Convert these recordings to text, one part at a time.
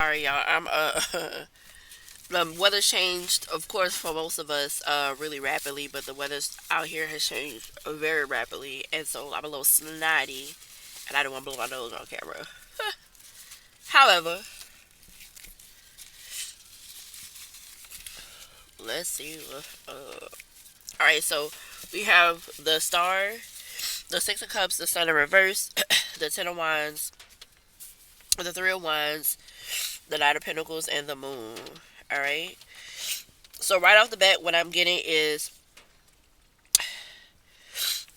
Sorry, y'all. I'm the weather changed, of course, for most of us, really rapidly, but the weather out here has changed very rapidly, and so I'm a little snotty, and I don't want to blow my nose on camera. However, let's see. All right, so we have the Star, the Six of Cups, the Sun in reverse, the Ten of Wands, the Three of Wands, the Knight of Pentacles, and the Moon. All right. So right off the bat, what I'm getting is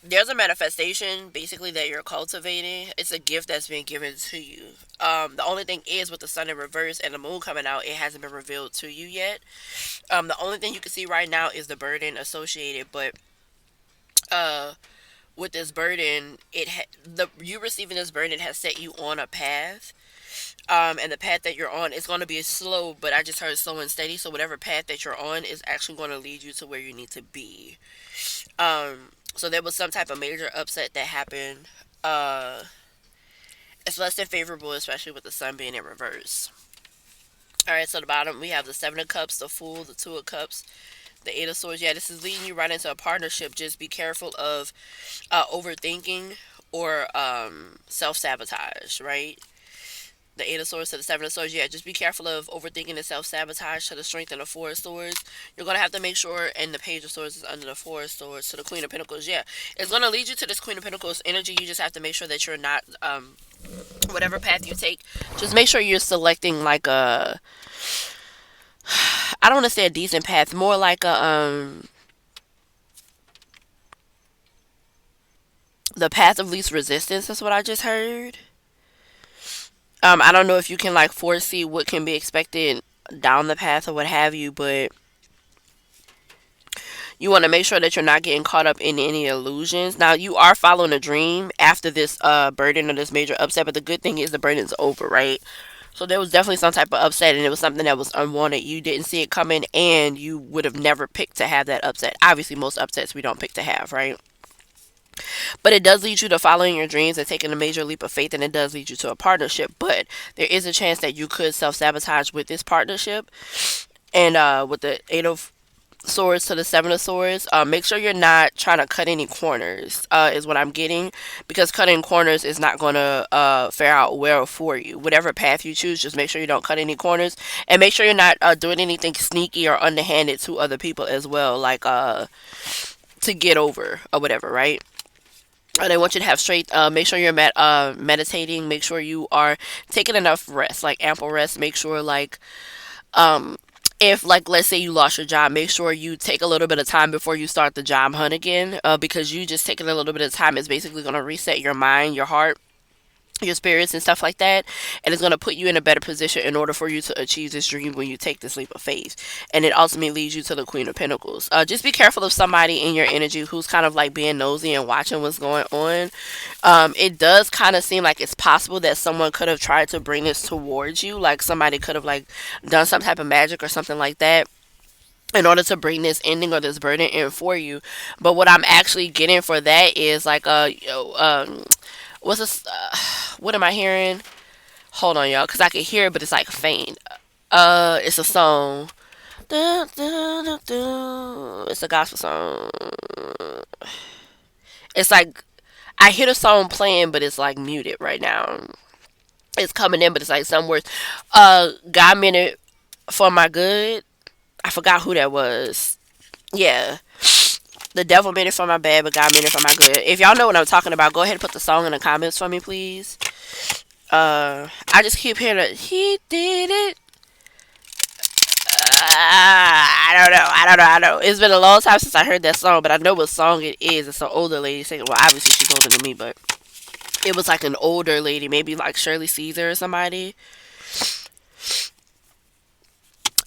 there's a manifestation basically that you're cultivating. It's a gift that's been given to you. The only thing is with the sun in reverse and the moon coming out, it hasn't been revealed to you yet. The only thing you can see right now is the burden associated, but uh, with this burden, the you receiving this burden has set you on a path. And the path that you're on is going to be slow, but I just heard slow and steady. So whatever path that you're on is actually going to lead you to where you need to be. So there was some type of major upset that happened. Uh, it's less than favorable, especially with the sun being in reverse. All right, so the bottom we have the Seven of Cups, the Fool, the Two of Cups, the Eight of Swords. Yeah, this is leading you right into a partnership. Just be careful of overthinking or self sabotage. Right, the Eight of Swords to the Seven of Swords. Yeah, just be careful of overthinking and self sabotage to the Strength and the Four of Swords. You're gonna have to make sure, and the Page of Swords is under the Four of Swords to the Queen of Pentacles. Yeah, it's gonna lead you to this Queen of Pentacles energy. You just have to make sure that you're not whatever path you take. Just make sure you're selecting like a, I don't want to say a decent path, more like a the path of least resistance. That's what I just heard. I don't know if you can like foresee what can be expected down the path or what have you, but you want to make sure that you're not getting caught up in any illusions. Now, you are following a dream after this burden or this major upset, but the good thing is the burden's over, right? So there was definitely some type of upset, and it was something that was unwanted. You didn't see it coming, and you would have never picked to have that upset. Obviously, most upsets we don't pick to have, right? But it does lead you to following your dreams and taking a major leap of faith, and it does lead you to a partnership. But there is a chance that you could self sabotage with this partnership. And with the Eight of Swords to the Seven of Swords, make sure you're not trying to cut any corners, is what I'm getting. Because cutting corners is not going to fare out well for you. Whatever path you choose, just make sure you don't cut any corners. And make sure you're not doing anything sneaky or underhanded to other people as well, like to get over or whatever, right? And I want you to have straight. Make sure you're meditating. Make sure you are taking enough rest, like ample rest. Make sure, like, if like let's say you lost your job, make sure you take a little bit of time before you start the job hunt again. Because you just taking a little bit of time is basically going to reset your mind, your heart, your spirits and stuff like that, and it's going to put you in a better position in order for you to achieve this dream when you take this leap of faith, and it ultimately leads you to the Queen of Pentacles. Just be careful of somebody in your energy who's kind of like being nosy and watching what's going on. It does kind of seem like it's possible that someone could have tried to bring this towards you, like somebody could have like done some type of magic or something like that in order to bring this ending or this burden in for you. But what I'm actually getting for that is like what's this? What am I hearing? Hold on, y'all, because I can hear it, but it's like faint. It's a song. Dun, dun, dun, dun. It's a gospel song. It's like I hear the song playing, but it's like muted right now. It's coming in, but it's like some words. God meant it for my good. I forgot who that was. Yeah, the devil meant it for my bad, but God meant it for my good. If y'all know what I'm talking about, go ahead and put the song in the comments for me, please. I just keep hearing it. He did it. I don't know. I don't know. It's been a long time since I heard that song, but I know what song it is. It's an older lady singing. Well, obviously she's older than me, but it was like an older lady, maybe like Shirley Caesar or somebody.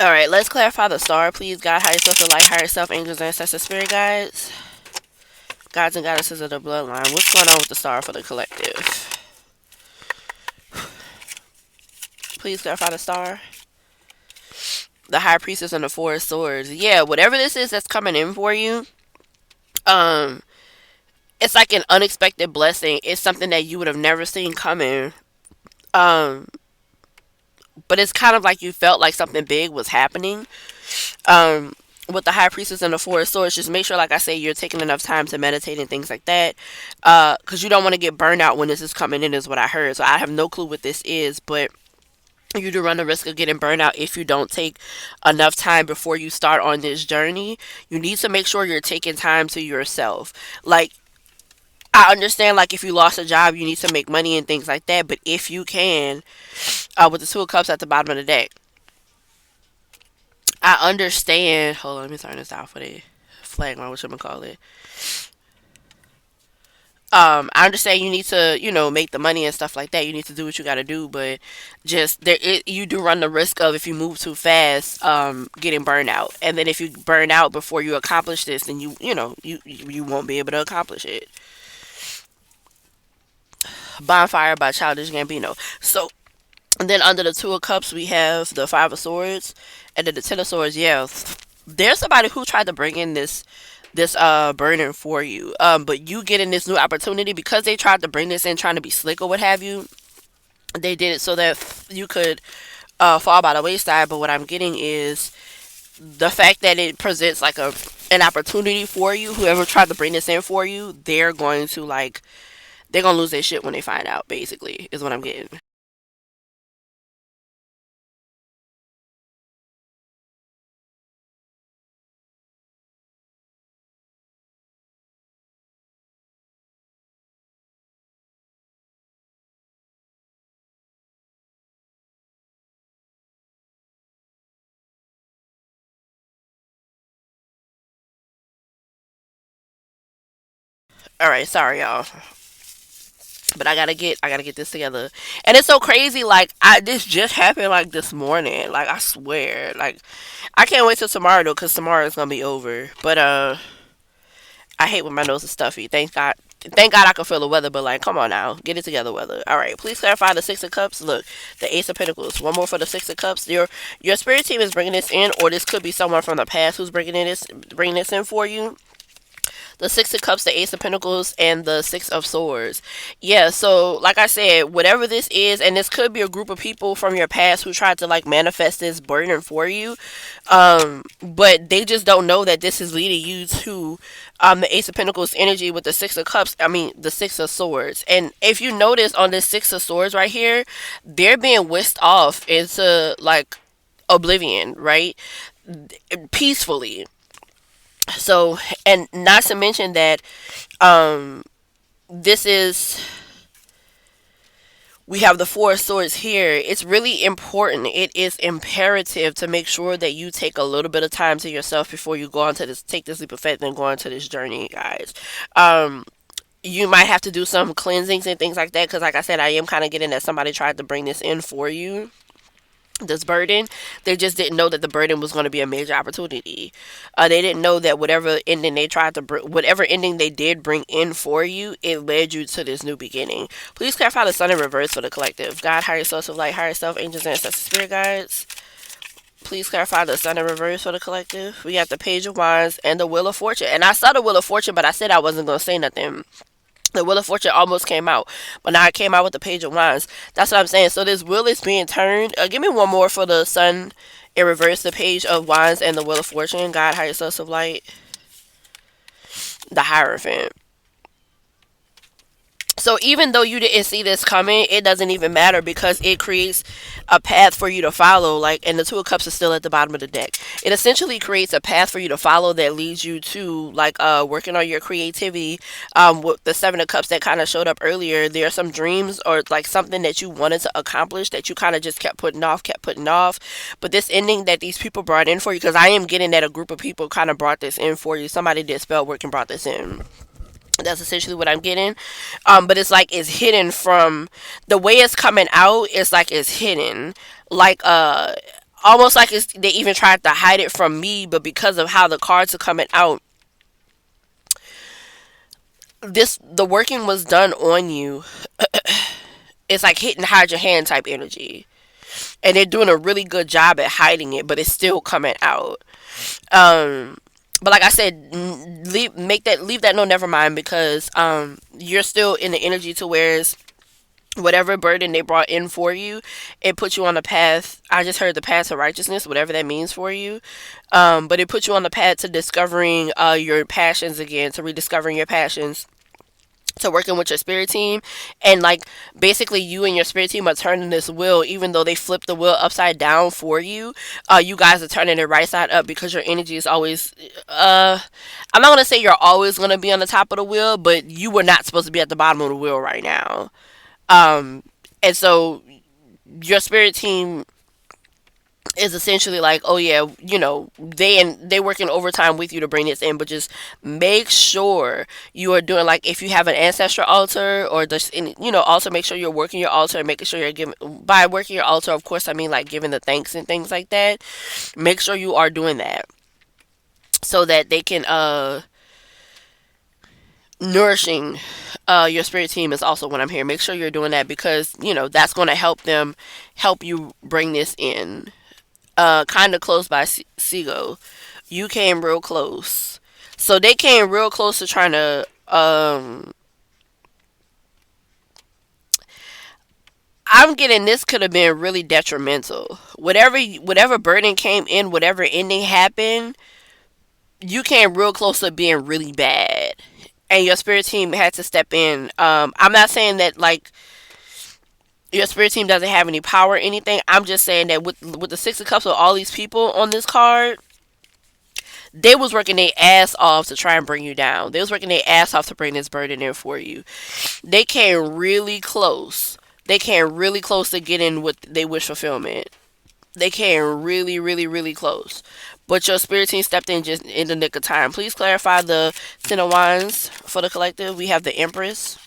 All right, let's clarify the star, please. God, higher self, the light, higher self, angels, ancestors, spirit guides, gods and goddesses of the bloodline. What's going on with the star for the collective? Please clarify the star. The high priestess and the four of swords. Yeah, whatever this is that's coming in for you, um, it's like an unexpected blessing. It's something that you would have never seen coming. Um, but it's kind of like you felt like something big was happening. Um, with the high priestess and the four of swords, just make sure, like I say, you're taking enough time to meditate and things like that, because you don't want to get burned out when this is coming in, is what I heard. So I have no clue what this is, but you do run the risk of getting burned out if you don't take enough time before you start on this journey. You need to make sure you're taking time to yourself. Like, I understand, like, if you lost a job, you need to make money and things like that, but if you can, with the two of cups at the bottom of the deck, I understand. Hold on, let me turn this off for the flag on, what I'm gonna call it. I understand you need to, make the money and stuff like that. You need to do what you got to do, but just you do run the risk of, if you move too fast, getting burned out. And then if you burn out before you accomplish this, then you won't be able to accomplish it. Bonfire by Childish Gambino. So, and then under the two of cups, we have the five of swords, and then the ten of swords. Yeah, there's somebody who tried to bring in this burden for you, but you getting this new opportunity because they tried to bring this in trying to be slick or what have you. They did it so that you could fall by the wayside. But what I'm getting is the fact that it presents like an opportunity for you. Whoever tried to bring this in for you, they're gonna lose their shit when they find out, basically, is what I'm getting. All right, sorry y'all, but I gotta get this together. And it's so crazy, like, this just happened like this morning, like, I swear, like, I can't wait till tomorrow though, because tomorrow is gonna be over. But I hate when my nose is stuffy. Thank God I can feel the weather, but, like, come on now, get it together, weather. All right, please clarify the Six of Cups. Look, the Ace of Pentacles. One more for the Six of Cups. Your spirit team is bringing this in, or this could be someone from the past who's bringing this in for you. The Six of Cups, the Ace of Pentacles, and the Six of Swords. Yeah, so like I said, whatever this is, and this could be a group of people from your past who tried to, like, manifest this burden for you, but they just don't know that this is leading you to the Ace of Pentacles energy with the Six of Cups. I mean, the Six of Swords. And if you notice on this Six of Swords right here, they're being whisked off into, like, oblivion, right? Peacefully. So, and not to mention that, um this is, we have the four of swords here. It's really important, it is imperative to make sure that you take a little bit of time to yourself before you go on to this, take this leap of faith and go on to this journey, guys. um you might have to do some cleansings and things like that, because, like I said, I am kind of getting that somebody tried to bring this in for you, this burden. They just didn't know that the burden was going to be a major opportunity. They didn't know that whatever ending they did bring in for you, it led you to this new beginning. Please clarify the sun in reverse for the collective. God, higher source of light, higher self, angels, and ancestors, spirit guides. Please clarify the sun in reverse for the collective. We got the page of wands and the wheel of fortune. And I saw the wheel of fortune, but I said I wasn't going to say nothing. The Wheel of Fortune almost came out, but now it came out with the Page of Wands. That's what I'm saying. So this wheel is being turned. Give me one more for the Sun in reverse, the Page of Wands, and the Wheel of Fortune. God, higher source of light, the Hierophant. So even though you didn't see this coming, it doesn't even matter, because it creates a path for you to follow. Like, and the Two of Cups is still at the bottom of the deck. It essentially creates a path for you to follow that leads you to, like, working on your creativity. With the Seven of Cups that kind of showed up earlier, there are some dreams or, like, something that you wanted to accomplish that you kind of just kept putting off. But this ending that these people brought in for you, because I am getting that a group of people kind of brought this in for you. Somebody did spell work and brought this in. That's essentially what I'm getting. But it's like it's hidden from the way it's coming out. It's like it's hidden, like, almost like they even tried to hide it from me. But because of how the cards are coming out, the working was done on you. It's like hitting hide your hand type energy, and they're doing a really good job at hiding it, but it's still coming out. Um, but like I said, leave that no never mind, because you're still in the energy to where whatever burden they brought in for you, it puts you on the path. I just heard the path to righteousness, whatever that means for you. But it puts you on the path to discovering your passions again, to rediscovering your passions, to working with your spirit team. And like basically you and your spirit team are turning this wheel. Even though they flipped the wheel upside down for you, you guys are turning it right side up, because your energy is always I'm not going to say you're always going to be on the top of the wheel, but you were not supposed to be at the bottom of the wheel right now. um and so your spirit team is essentially like, oh yeah, they working overtime with you to bring this in, but just make sure you are doing, like, if you have an ancestral altar, or just also make sure you're working your altar, and making sure you're giving. By working your altar, of course, I mean like giving the thanks and things like that. Make sure you are doing that, so that they can nourishing your spirit team is also what I'm here. Make sure you're doing that, because that's going to help you bring this in. Kind of close by Seago. You came real close. So they came real close to trying to. I'm getting this could have been really detrimental. Whatever burden came in, whatever ending happened, you came real close to being really bad, and your spirit team had to step in. I'm not saying that like your spirit team doesn't have any power or anything. I'm just saying that with the Six of Cups, with all these people on this card, they was working their ass off to try and bring you down. They was working their ass off to bring this burden in for you. They came really close. They came really close to getting what they wish fulfillment. They came really, really, really close. But your spirit team stepped in just in the nick of time. Please clarify the Ten of Wands for the collective. We have the Empress.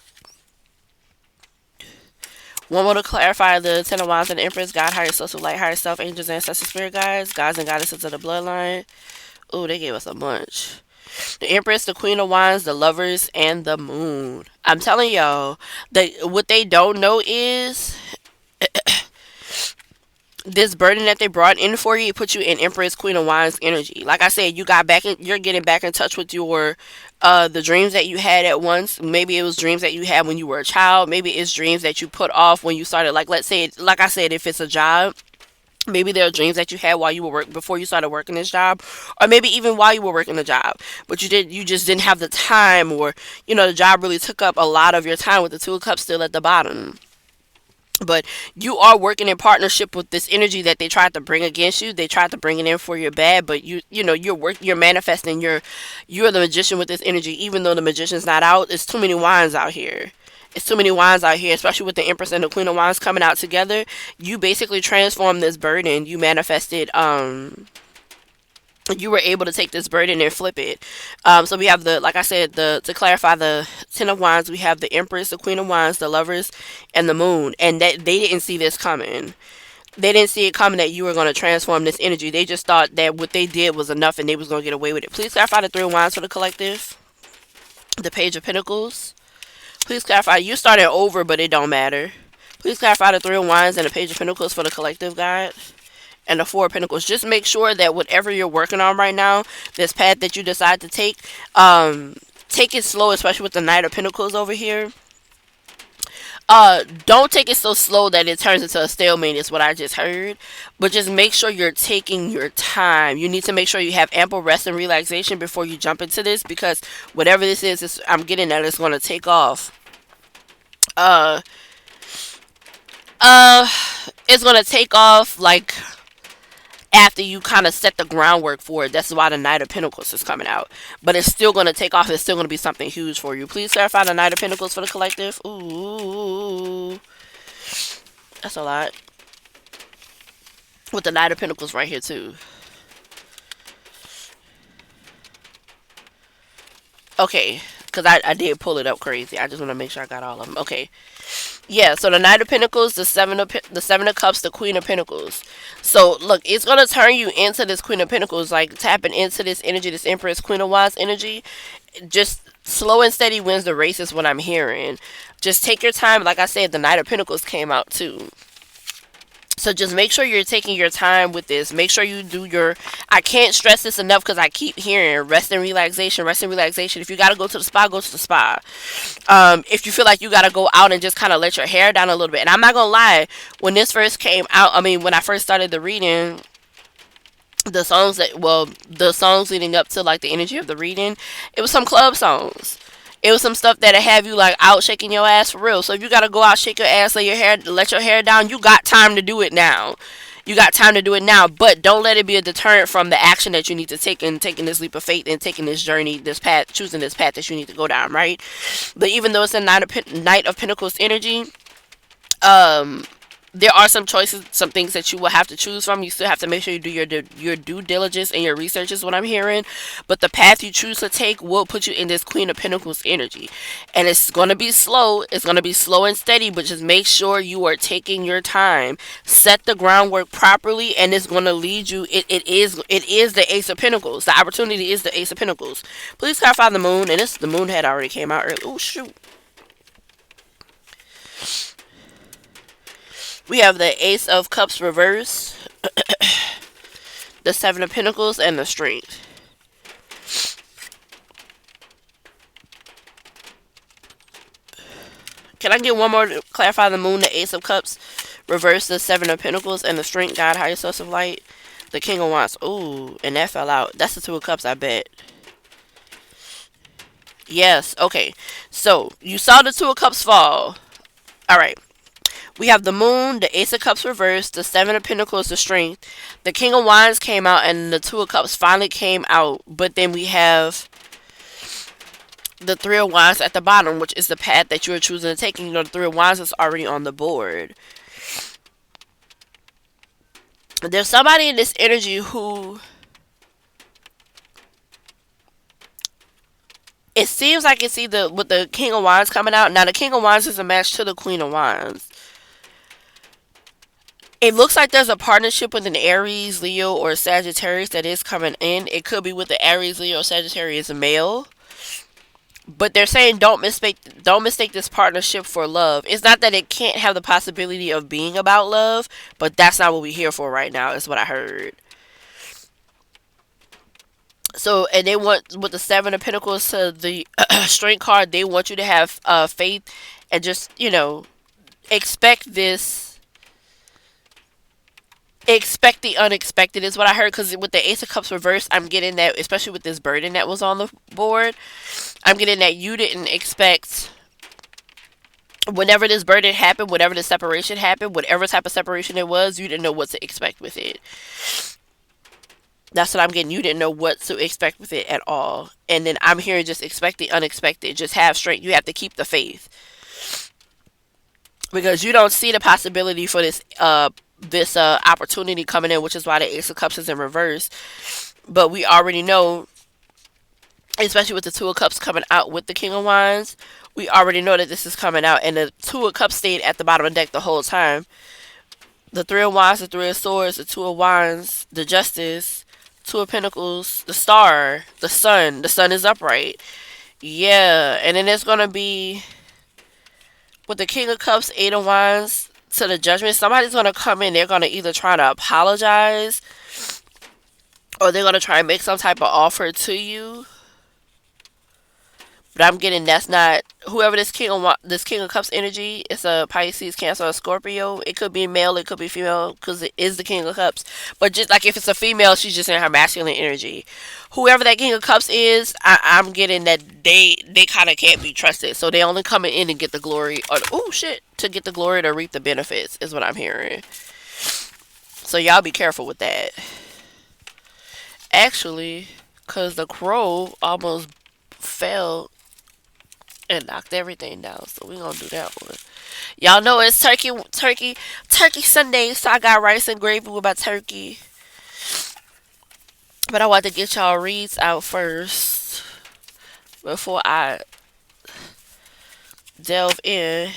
One more to clarify the Ten of Wands and the Empress. God, higher self, light, higher self, angels, ancestors, spirit guides, gods and goddesses of the bloodline. Oh, they gave us a bunch. The Empress, the Queen of Wands, the Lovers, and the Moon. I'm telling y'all, what they don't know is this burden that they brought in for you, it put you in Empress, Queen of Wands energy. Like I said, you're getting back in touch with your the dreams that you had at once. Maybe it was dreams that you had when you were a child. Maybe it's dreams that you put off when you started, like, let's say, like I said, if it's a job, maybe there are dreams that you had while you were before you started working this job, or maybe even while you were working the job, but you just didn't have the time, or the job really took up a lot of your time, with the Two of Cups still at the bottom. But you are working in partnership with this energy that they tried to bring against you. They tried to bring it in for your bad, but you're manifesting. You're the magician with this energy, even though the magician's not out. It's too many wands out here. It's too many wands out here, especially with the Empress and the Queen of Wands coming out together. You basically transformed this burden. You manifested. You were able to take this burden and flip it. So we have like I said, to clarify the Ten of Wands, we have the Empress, the Queen of Wands, the Lovers, and the Moon. And that they didn't see this coming. They didn't see it coming that you were going to transform this energy. They just thought that what they did was enough and they was going to get away with it. Please clarify the Three of Wands for the collective. The Page of Pentacles. Please clarify. You started over, but it don't matter. Please clarify the Three of Wands and the Page of Pentacles for the collective, guide. And the Four of Pentacles. Just make sure that whatever you're working on right now, this path that you decide to take it slow, especially with the Knight of Pentacles over here. Don't take it so slow that it turns into a stalemate, is what I just heard. But just make sure you're taking your time. You need to make sure you have ample rest and relaxation before you jump into this, because whatever this is I'm getting that it's going to take off. It's going to take off, like, after you kind of set the groundwork for it. That's why the Knight of Pentacles is coming out. But it's still going to take off. It's still going to be something huge for you. Please clarify the Knight of Pentacles for the collective. Ooh. That's a lot. With the Knight of Pentacles right here, too. Okay. Because I did pull it up crazy. I just want to make sure I got all of them. Okay. Yeah, so the Knight of Pentacles, the Seven of Cups, the Queen of Pentacles. So look, it's gonna turn you into this Queen of Pentacles, like tapping into this energy, this Empress, Queen of Wands energy. Just slow and steady wins the race is what I'm hearing. Just take your time. Like I said, the Knight of Pentacles came out too. So just make sure you're taking your time with this. Make sure you do your. I can't stress this enough because I keep hearing rest and relaxation, rest and relaxation. If you gotta go to the spa, go to the spa. If you feel like you gotta go out and just kind of let your hair down a little bit. And I'm not gonna lie, when this first came out, I mean, when I first started the reading, the songs leading up to like the energy of the reading, it was some club songs. It was some stuff that'll have you like out shaking your ass for real. So if you gotta go out, shake your ass, let your hair down, you got time to do it now. You got time to do it now, but don't let it be a deterrent from the action that you need to take in taking this leap of faith and taking this journey, this path, choosing this path that you need to go down, right? But even though it's a Knight of Pentacles energy, um, there are some choices, some things that you will have to choose from. You still have to make sure you do your due diligence and your research is what I'm hearing. But the path you choose to take will put you in this Queen of Pentacles energy. And it's going to be slow. It's going to be slow and steady, but just make sure you are taking your time. Set the groundwork properly and it's going to lead you. It is the Ace of Pentacles. The opportunity is the Ace of Pentacles. Please clarify the moon. And the moon had already came out early. Oh, shoot. We have the Ace of Cups reverse, the Seven of Pentacles, and the Strength. Can I get one more to clarify the Moon, the Ace of Cups, reverse, the Seven of Pentacles, and the Strength, God, higher source of light, the King of Wands. Ooh, and that fell out. That's the Two of Cups, I bet. Yes, okay. So, you saw the Two of Cups fall. Alright. We have the Moon, the Ace of Cups reversed, the Seven of Pentacles, the Strength. The King of Wands came out, and the Two of Cups finally came out. But then we have the Three of Wands at the bottom, which is the path that you are choosing to take. And you know, the Three of Wands is already on the board. There's somebody in this energy who it seems like it's either with the King of Wands coming out. Now, the King of Wands is a match to the Queen of Wands. It looks like there's a partnership with an Aries, Leo, or Sagittarius that is coming in. It could be with the Aries, Leo, or Sagittarius male. But they're saying don't mistake this partnership for love. It's not that it can't have the possibility of being about love, but that's not what we're here for right now, is what I heard. So, and they want, with the Seven of Pentacles to the Strength card, they want you to have faith and just, expect this. Expect the unexpected is what I heard, because with the Ace of Cups reversed, I'm getting that, especially with this burden that was on the board, I'm getting that you didn't expect, whenever this burden happened, whenever the separation happened, whatever type of separation it was, you didn't know what to expect with it. That's what I'm getting. You didn't know what to expect with it at all. And then I'm hearing just expect the unexpected. Just have strength. You have to keep the faith. Because you don't see the possibility for this opportunity coming in, which is why the Ace of Cups is in reverse. But we already know, especially with the Two of Cups coming out with the King of Wands, we already know that this is coming out. And the Two of Cups stayed at the bottom of the deck the whole time. The Three of Wands, the Three of Swords, the Two of Wands, the Justice, Two of Pentacles, the Star, the Sun. The Sun is upright. Yeah, and then it's going to be, with the King of Cups, Eight of Wands, to the Judgment, somebody's going to come in. They're going to either try to apologize, or they're going to try and make some type of offer to you. But I'm getting that's not whoever this King of Cups energy. It's a Pisces, Cancer, or Scorpio. It could be male, it could be female, because it is the King of Cups. But just like if it's a female, she's just in her masculine energy. Whoever that King of Cups is, I'm getting that they kind of can't be trusted. So they only coming in and get the glory, or to get the glory to reap the benefits is what I'm hearing. So y'all be careful with that. Actually, because the crow almost fell and knocked everything down, so we're gonna do that one. Y'all know it's turkey Sunday, so I got rice and gravy with my turkey. But I want to get y'all reads out first before I delve in.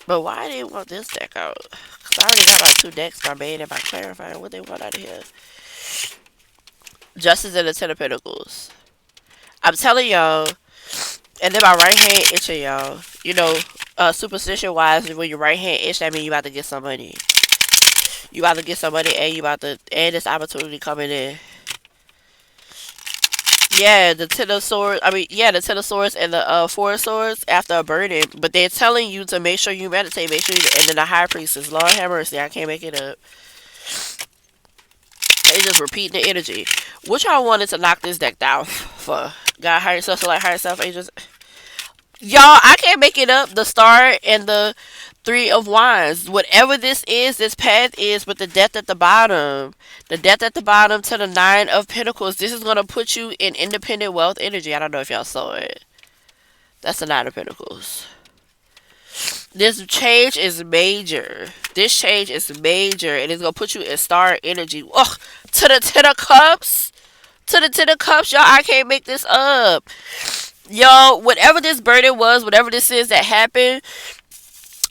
But why they want this deck out? Because I already got my two decks, my main and my clarifying. What they want out of here? Justice and the Ten of Pentacles. I'm telling y'all, and then my right hand itching, y'all. Superstition wise, when your right hand itch, that means you about to get some money. You about to get some money and you about to and this opportunity coming in. Yeah, the ten of swords. I mean, yeah, the ten of swords and the four of swords after a burden. But they're telling you to make sure you meditate. Make sure you. And then the high priestess. Lord have mercy. I can't make it up. They just repeating the energy. What y'all wanted to knock this deck down for? God, higher self, so like higher self, angels. Y'all, I can't make it up. The star and the three of wands. Whatever this is, this path is, with the death at the bottom. The death at the bottom to the nine of pentacles. This is going to put you in independent wealth energy. I don't know if y'all saw it. That's the nine of pentacles. This change is major. This change is major. And it's going to put you in star energy. Ugh, to the ten of cups. To the ten of cups, y'all. I can't make this up. Yo, whatever this burden was, whatever this is that happened,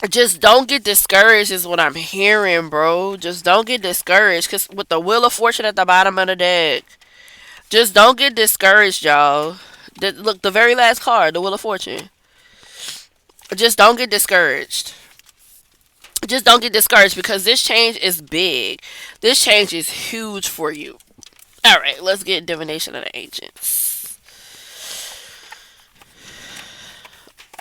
just don't get discouraged is what I'm hearing, bro. Just don't get discouraged. Because with the Wheel of Fortune at the bottom of the deck, just don't get discouraged, y'all. Look, the very last card, the Wheel of Fortune. Just don't get discouraged. Just don't get discouraged because this change is big. This change is huge for you. Alright, let's get Divination of the Ancients.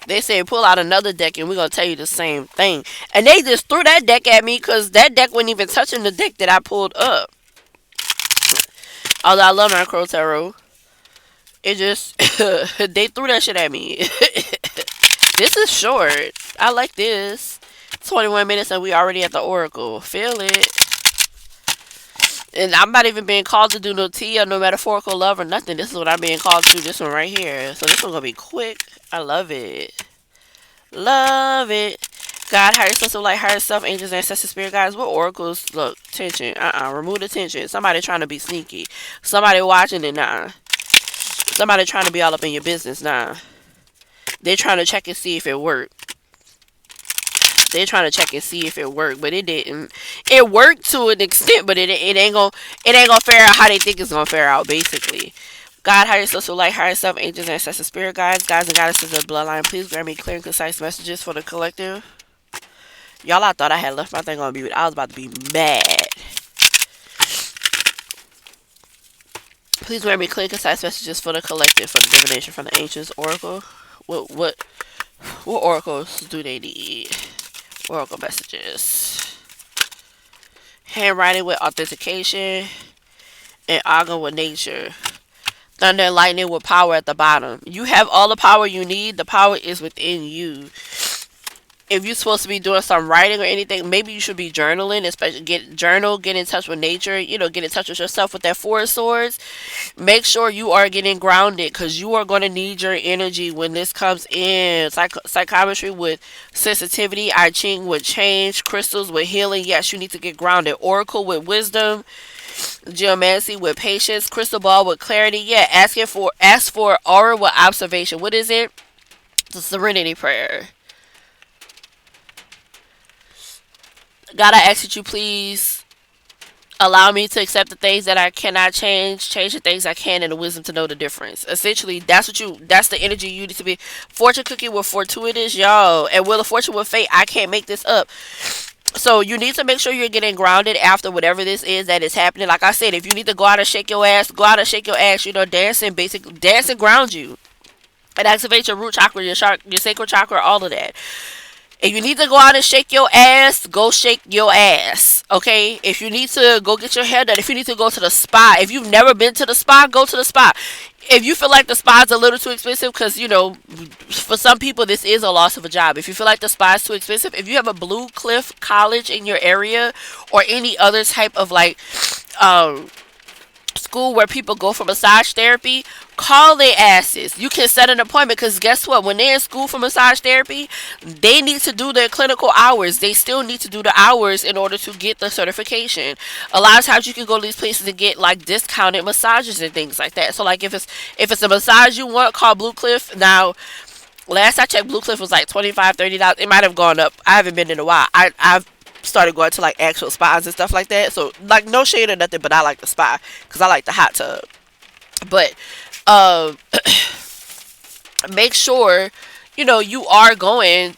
They say pull out another deck and we're going to tell you the same thing. And they just threw that deck at me because that deck wasn't even touching the deck that I pulled up. Although I love my Crow Tarot. It just, they threw that shit at me. This is short. I like this. 21 minutes and we already at the Oracle. Feel it. And I'm not even being called to do no tea or no metaphorical love or nothing. This is what I'm being called to do. This one right here. So this one's going to be quick. I love it. Love it. God, higher self, light, higher self, angels, ancestors, spirit guides. What oracles? Look, tension. Remove the tension. Somebody trying to be sneaky. Somebody watching it, nah. Somebody trying to be all up in your business, nah. They're trying to check and see if it worked. They're trying to check and see if it worked, but it didn't. It worked to an extent, but it ain't gonna fare out how they think it's gonna fare out, basically. God, higher self, light, higher self, angels, ancestors, spirit guides, guides and goddesses of the bloodline. Please grant me clear and concise messages for the collective. Y'all, I thought I had left my thing on mute. I was about to be mad. Please grant me clear and concise messages for the collective for the divination from the ancients oracle. What oracles do they need? Oracle messages. Handwriting with authentication and Aga with nature. Thunder and lightning with power at the bottom. You have all the power you need. The power is within you. If you're supposed to be doing some writing or anything, maybe you should be journaling, especially get in touch with nature, get in touch with yourself with that Four of Swords. Make sure you are getting grounded because you are going to need your energy when this comes in. Psychometry with sensitivity, I Ching with change, crystals with healing. Yes, you need to get grounded. Oracle with wisdom, geomancy with patience, crystal ball with clarity. Yeah, ask for aura with observation. What is it? The serenity prayer. God, I ask that you please allow me to accept the things that I cannot change the things I can, and the wisdom to know the difference. Essentially, that's the energy you need to be. Fortune cookie with fortuitous, y'all, and Wheel of Fortune with fate. I can't make this up. So you need to make sure you're getting grounded after whatever this is that is happening. Like I said, if you need to go out and shake your ass, go out and shake your ass. Dance and ground you. And activate your root chakra, your sacral chakra, all of that. If you need to go out and shake your ass, go shake your ass. Okay? If you need to go get your hair done, if you need to go to the spa, if you've never been to the spa, go to the spa. If you feel like the spa is a little too expensive, because, for some people, this is a loss of a job. If you feel like the spa is too expensive, if you have a Blue Cliff College in your area or any other type of, school where people go for massage therapy, call their asses. You can set an appointment because guess what? When they're in school for massage therapy, they need to do their clinical hours. They still need to do the hours in order to get the certification. A lot of times you can go to these places and get discounted massages and things like that. So if it's a massage you want, call Blue Cliff. Now, last I checked, Blue Cliff was $25, $30. It might have gone up. I haven't been in a while. I've started going to actual spas and stuff like that. So no shade or nothing, but I like the spa because I like the hot tub. But make sure you are going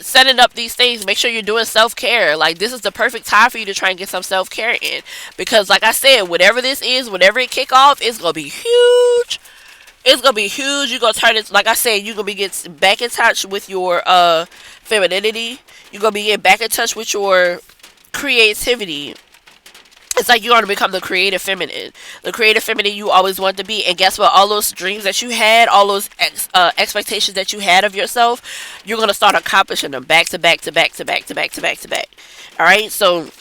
setting up these things. Make sure you're doing self-care. Like, this is the perfect time for you to try and get some self-care in, because like I said, whatever this is, whatever it kick off, it's gonna be huge. It's gonna be huge. You're gonna turn it, like I said, you're gonna be getting back in touch with your femininity. You're gonna be getting back in touch with your creativity. It's like you're going to become the creative feminine you always wanted to be. And guess what? All those dreams that you had, all those expectations that you had of yourself, you're going to start accomplishing them back to back to back to back to back to back to back. All right. So,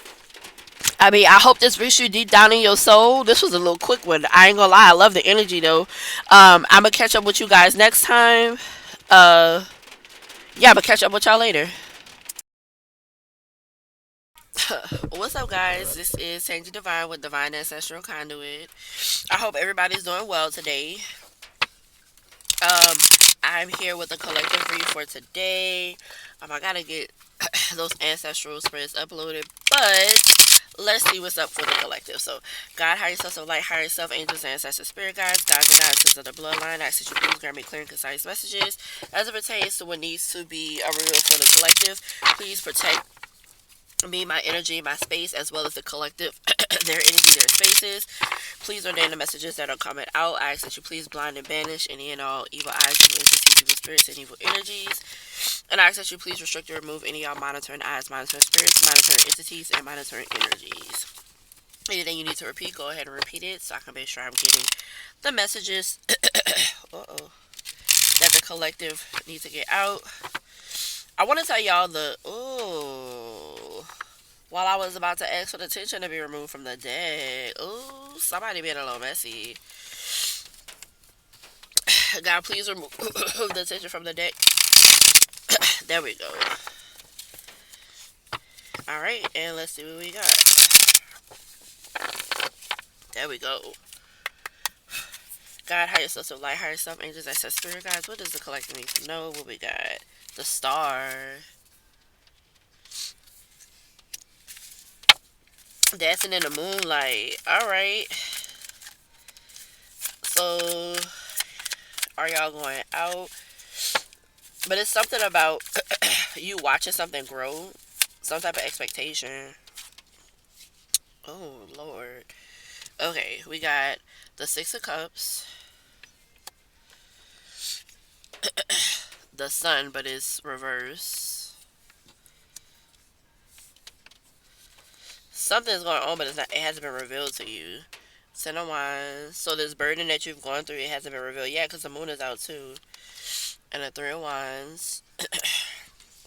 I mean, I hope this reached you deep down in your soul. This was a little quick one. I ain't gonna lie. I love the energy though. I'm gonna catch up with you guys next time. Uh, yeah, I'm gonna catch up with y'all later. What's up, guys? This is Sandy Divine with Divine Ancestral Conduit. I hope everybody's doing well today. Um, I'm here with a collective read for today. I gotta get those ancestral spreads uploaded, but let's see what's up for the collective. So, God, higher self of light, higher self, angels, ancestors, spirit guides, gods and goddesses of the bloodline. I ask that you please grant me clear and concise messages as it pertains to what needs to be revealed for the collective. Please protect me, my energy, my space, as well as the collective, their energy, their spaces. Please ordain the messages that are coming out. I ask that you please blind and banish any and all evil eyes, evil entities, evil spirits, and evil energies. And I ask that you please restrict or remove any of y'all monitoring eyes, monitoring spirits, monitoring entities, and monitoring energies. Anything you need to repeat, go ahead and repeat it so I can make sure I'm getting the messages that the collective needs to get out. I want to tell y'all while I was about to ask for the tension to be removed from the deck, somebody being a little messy. God, please remove the tension from the deck. There we go. Alright, and let's see what we got. There we go. God, higher self, so light, higher self, angels, access, spirit guides. What does the collective need to know? What we got? The star. Dancing in the moonlight. Alright. So, are y'all going out? But it's something about you watching something grow. Some type of expectation. Oh, Lord. Okay, we got the Six of Cups. The Sun, but it's reverse. Something's going on, but it hasn't been revealed to you. Ten of Wands. So this burden that you've gone through, it hasn't been revealed yet because the moon is out too. And the Three of Wands.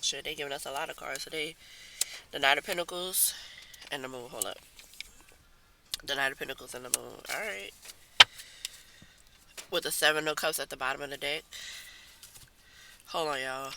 Shit, they giving us a lot of cards today. The Knight of Pentacles and the Moon. Hold up. The Knight of Pentacles and the Moon. Alright. With the Seven of Cups at the bottom of the deck. Hold on, y'all.